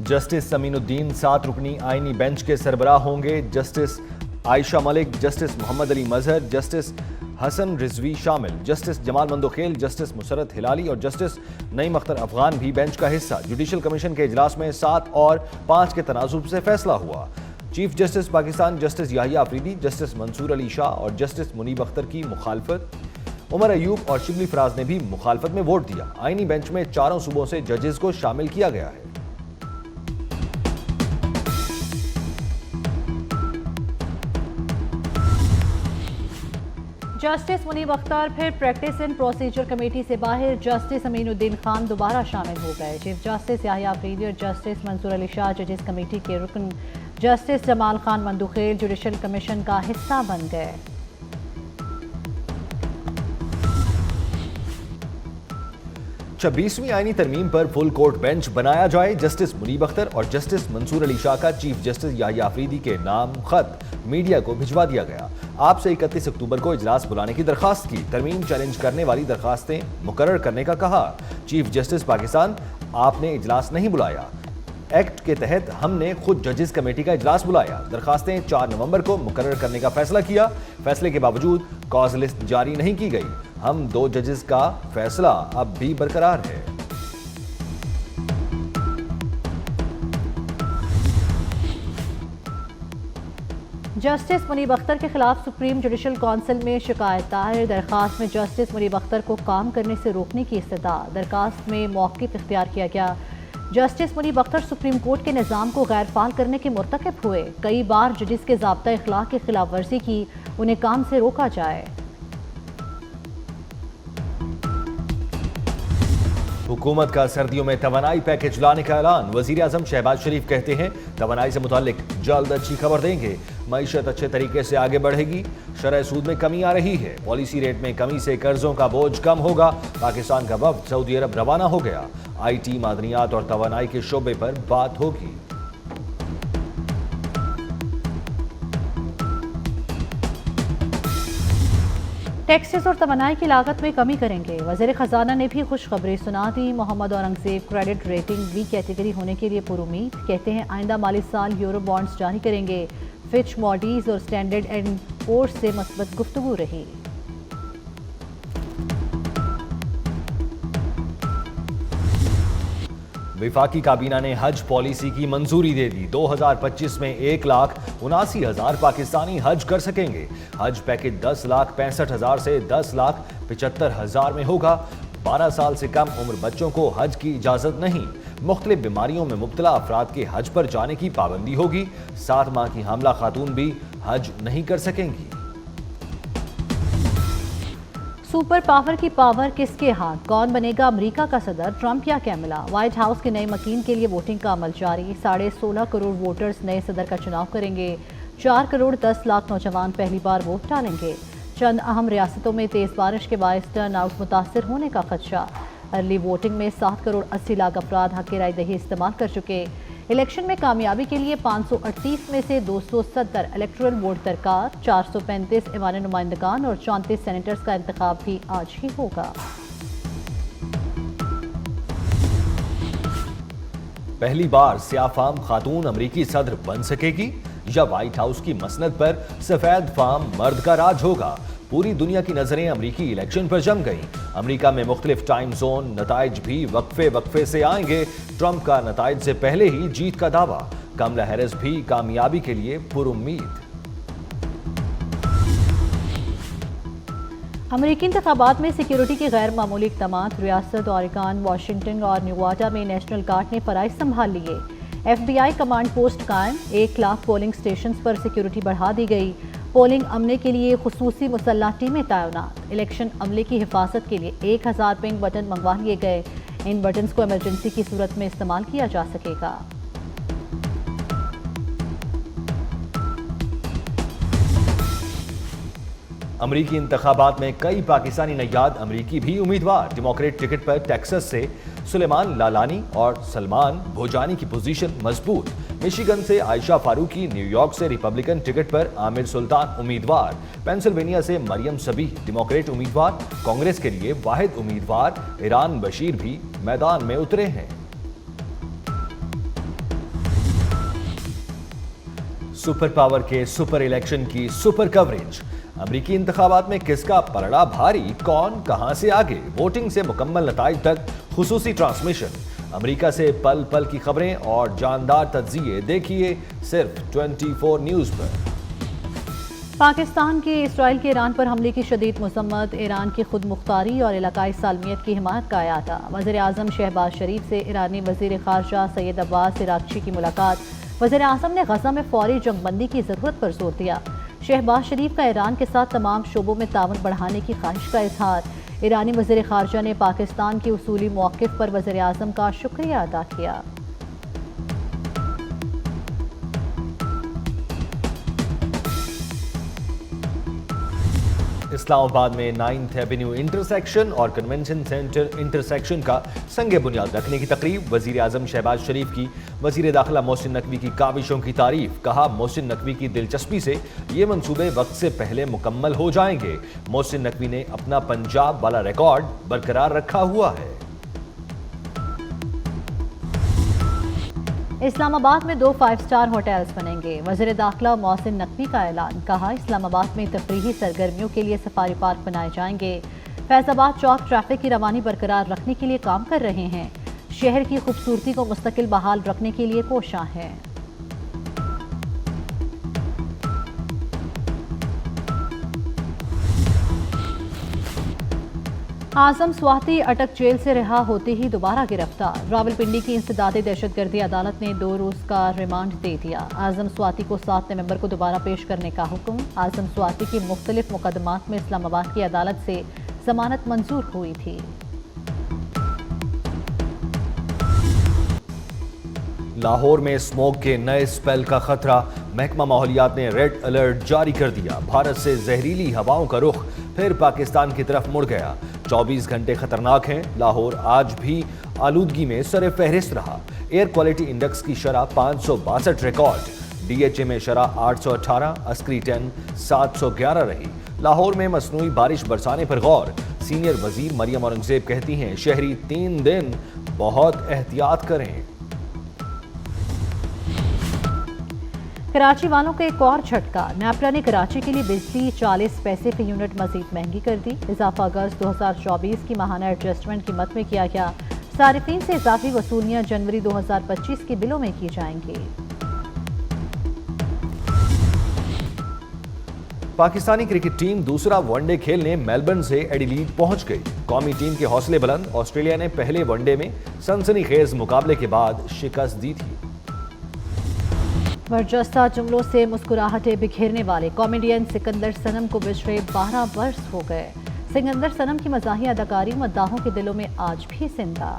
Justice Saminuddin 7 रुकनी आईनी bench के सरबराह होंगे। जस्टिस आयशा मलिक, जस्टिस मोहम्मद अली मजहर, जस्टिस हसन रिजवी शामिल। जस्टिस जमाल मंदोखेल, जस्टिस मुसरत हिलाली और जस्टिस नईम अख्तर अफगान भी बेंच का हिस्सा। जुडिशल कमीशन के इजलास में 7 और 5 के तनाजुब से फैसला हुआ। Chief justice Pakistan justice Yahya Afridi, justice Mansoor Ali Shah और जस्टिस मुनीब अख्तर की मुखालफत। उमर अयूब और शिबली फराज ने भी मुखालफत में वोट दिया। आईनी बेंच में चारों सूबों से जजेस को शामिल किया गया है। जस्टिस मुनीब अख्तर फिर प्रैक्टिस एंड प्रोसीजर कमेटी से बाहर। जस्टिस अमीनुद्दीन खान दोबारा शामिल हो गए। चीफ जस्टिस याहिया अफरीदी और जस्टिस मंसूर अली शाह जजेस कमेटी के रुकन। Justice Jamal Khan Mandokhel judicial commission का हिस्सा बन गए। 26वीं आईनी तरमीम पर फुल कोर्ट बेंच बनाया जाए। जस्टिस मुनीब अख्तर और जस्टिस मंसूर अली शाह का चीफ जस्टिस याहिया अफरीदी के नाम खत मीडिया को भिजवा दिया गया। आपसे 31 अक्टूबर को इजलास बुलाने की दरखास्त की। तरमीम चैलेंज करने वाली दरखास्तें मुकर्रर करने का कहा। चीफ जस्टिस पाकिस्तान, आपने इजलास नहीं बुलाया। एक्ट के तहत हमने खुद जजेस कमेटी का इजलास बुलाया। दरखास्तें 4 नवंबर को मुकर्रर करने का फैसला किया। फैसले के बावजूद कॉज लिस्ट जारी नहीं की गई। हम 2 जजेस का फैसला अब भी बरकरार है। जस्टिस मुनीब अख्तर के खिलाफ सुप्रीम जुडिशल काउंसिल में शिकायत दायर। दरखास्त में जस्टिस मुनीब अख्तर को काम करने से रोकने की इस्तदा। दरखास्त में मौक़िफ़ इख्तियार किया गया। Justice Munib Akhtar supreme court के निज़ाम को गैर फाल करने के मुर्तकिब हुए। कई बार जजिस के ज़ाब्ता इखलाक की खिलाफ वर्जी की, उन्हें काम से रोका जाए। हुकूमत का सर्दियों में तवानाई पैकेज लाने का ऐलान। वजीर आजम शहबाज शरीफ कहते हैं तवानाई से मुताल्लिक जल्द अच्छी खबर देंगे। मईशत अच्छे तरीके से आगे बढ़ेगी। शरह सूद में कमी आ रही है। पॉलिसी रेट में कमी से कर्जों का बोझ कम होगा। पाकिस्तान का वफ्द सऊदी अरब रवाना हो गया। IT, मादनियात और तवानाई के शोबे पर बात होगी। टैक्सेस और तवानाई की लागत में कमी करेंगे। वज़ीर ख़जाना ने भी खुशखबरी सुना दी। Mohammed Aurangzeb credit rating B category होने के लिए पुरुमीद। कहते हैं आइंदा माली साल यूरो बॉन्ड्स जारी करेंगे। फिच, मॉडीज और स्टैंडर्ड एंड पोर्स से मस्बत गुफ्तगू रही। विफाकी काबीना ने हज पॉलिसी की मंजूरी दे दी। 2025 में 1,79,000 पाकिस्तानी हज कर सकेंगे। हज पैकेज 10,65,000 से 10,75,000 में होगा। 12 साल से कम उम्र बच्चों को हज की इजाजत नहीं। मुख्तलिफ बीमारियों में मुब्तला अफराद के हज पर जाने की पाबंदी होगी। 7 माह की हामला खातून भी हज नहीं कर सकेंगी। सुपर पावर की पावर किसके हाथ? कौन बनेगा अमेरिका का सदर, ट्रंप या कैमला? व्हाइट हाउस के नए मकीन के लिए वोटिंग का अमल जारी। 16.5 करोड़ वोटर्स नए सदर का चुनाव करेंगे। 4 करोड़ 10 लाख नौजवान पहली बार वोट डालेंगे। चंद अहम रियासतों में तेज बारिश के बायस टर्न आउट मुतासर होने का खदशा। अर्ली वोटिंग में 7 करोड़ 80 लाख अफराद हक राय दही इस्तेमाल कर चुके। इलेक्शन में कामयाबी के लिए 538 में से 270 इलेक्टोरल वोट दरकार। 435 ईवान नुमाइंदगान और 34 सेनेटर्स का इंतखाब भी आज ही होगा। पहली बार स्याफाम खातून अमरीकी सदर बन सकेगी या व्हाइट हाउस की मसनद पर सफेद फाम मर्द का राज होगा? पूरी दुनिया की नजरें अमरीकी इलेक्शन पर जम गई। अमरीका में मुख्तलिफ टाइम जोन नताइज भी वक्फे से आएंगे। ट्रंप का नताइज से पहले ही जीत का दावा। कमला हैरिस भी कामयाबी के लिए पुरुम्मीद। अमरीकी इंतखाबात में सिक्योरिटी के गैर मामूली इक़दामात। रियासत ओरेगन, वाशिंगटन और नेवाडा में नेशनल गार्ड ने फराइज संभाल लिए। FBI कमांड पोस्ट कायम। 1 लाख पोलिंग स्टेशन पर सिक्योरिटी बढ़ा दी गई। पोलिंग अमले के लिए खुसूसी मुसल्लह टीमें तैनात। इलेक्शन अमले की हिफाजत के लिए 1000 पिंक बटन मंगवा लिए गए। इन बटन्स को इमरजेंसी की सूरत में इस्तेमाल किया जा सकेगा। अमरीकी इंतखाबात में कई पाकिस्तानी नयाद अमरीकी भी उम्मीदवार। डेमोक्रेट टिकट पर टेक्सास से सुलेमान लालानी और सलमान भोजानी की पोजीशन मजबूत। मिशिगन से आयशा फारूकी, न्यूयॉर्क से रिपब्लिकन टिकट पर आमिर सुल्तान उम्मीदवार। पेंसिल्वेनिया से मरियम सबीह डेमोक्रेट उम्मीदवार। कांग्रेस के लिए वाहिद उम्मीदवार ईरान बशीर भी मैदान में उतरे हैं। सुपर पावर के सुपर इलेक्शन की सुपर कवरेज। अमेरिकी इंतखाबात में किसका पलड़ा भारी, कौन कहां से आगे, वोटिंग से मुकम्मल नताइज तक खुसूसी ट्रांसमिशन। अमेरिका से पल पल की खबरें और जानदार तज्जिए देखिए सिर्फ 24 न्यूज पर। पाकिस्तान के इसराइल के ईरान पर हमले की शदीद मजम्मत, ईरान की खुद मुख्तारी और इलाकाई सालमियत की हिमायत का अयादा। वज़ीर आज़म शहबाज शरीफ से ईरानी वज़ीर ख़ारजा सैयद अब्बास इराक़ची की मुलाकात। वज़ीर आज़म ने गज़ा में फौरी जंगबंदी की ज़रूरत पर जोर दिया। शहबाज शरीफ का ईरान के साथ तमाम शोबों में ताउन बढ़ाने की ख्वाहिश का इजहार। ईरानी वज़ीर ख़ारजा ने पाकिस्तान के उसूली मौक़िफ़ पर वज़ीर आज़म का शुक्रिया अदा किया। इस्लामाबाद में 9th एवेन्यू इंटरसेक्शन और कन्वेंशन सेंटर इंटरसेक्शन का संग बुनियाद रखने की तकरीब। वज़ीर आज़म शहबाज शरीफ की वज़ीर दाखिला मोहसिन नकवी की काविशों की तारीफ। कहा, मोहसिन नकवी की दिलचस्पी से ये मंसूबे वक्त से पहले मुकम्मल हो जाएंगे। मोहसिन नकवी ने अपना पंजाब वाला रिकॉर्ड बरकरार रखा हुआ है। इस्लामाबाद में 2 5-स्टार होटल्स बनेंगे। वज़ीर दाखिला मोहसिन नकवी का ऐलान। कहा, इस्लामाबाद में तफरीही सरगर्मियों के लिए सफारी पार्क बनाए जाएंगे। फैज़ाबाद चौक ट्रैफिक की रवानी बरकरार रखने के लिए काम कर रहे हैं। शहर की खूबसूरती को मुस्तकिल बहाल रखने के लिए कोशां हैं। आजम स्वाति अटक जेल से रिहा होते ही दोबारा गिरफ्तार। रावलपिंडी की इंसदादी दहशतगर्दी अदालत ने 2 रोज का रिमांड दे दिया। आजम स्वाति को 7 नवंबर को दोबारा पेश करने का हुक्म। आजम स्वाति की मुख्तलिफ मुकदमात में इस्लामाबाद की अदालत से जमानत मंजूर हुई थी। लाहौर में स्मोक के नए स्पेल का खतरा। महकमा माहौलियात ने रेड अलर्ट जारी कर दिया। भारत से जहरीली हवाओं का रुख फिर पाकिस्तान की तरफ मुड़ गया। 24 घंटे खतरनाक हैं। लाहौर आज भी आलूदगी में सरे फहरिस्त रहा। एयर क्वालिटी इंडेक्स की शरह 562 रिकॉर्ड। DHA में शरह 818, अस्करी 10 711 रही। लाहौर में मसनूई बारिश बरसाने पर गौर। सीनियर वजीर मरियम औरंगजेब कहती हैं, शहरी 3 दिन बहुत एहतियात करें। कराची वालों को एक और झटका। नेपरा ने कराची के लिए बिजली 40 पैसे फी यूनिट मजीद महंगी कर दी। इजाफा अगस्त 2024 की माहाना एडजस्टमेंट कीमत में किया गया। सारिफीन से इजाफी वसूलियां जनवरी 2025 के बिलों में की जाएंगी। पाकिस्तानी क्रिकेट टीम दूसरा वनडे खेलने मेलबर्न से एडिलीड पहुंच गई। कौमी टीम के हौसले बुलंद। ऑस्ट्रेलिया ने पहले वनडे में सनसनीखेज मुकाबले के बाद शिकस्त दी थी। बरजस्ता जुमलों से मुस्कुराहटें बिखेरने वाले कॉमेडियन सिकंदर सनम को गुज़रे 12 वर्ष हो गए। सिकंदर सनम की मज़ाही अदाकारी मद्दाहों के दिलों में आज भी जिंदा।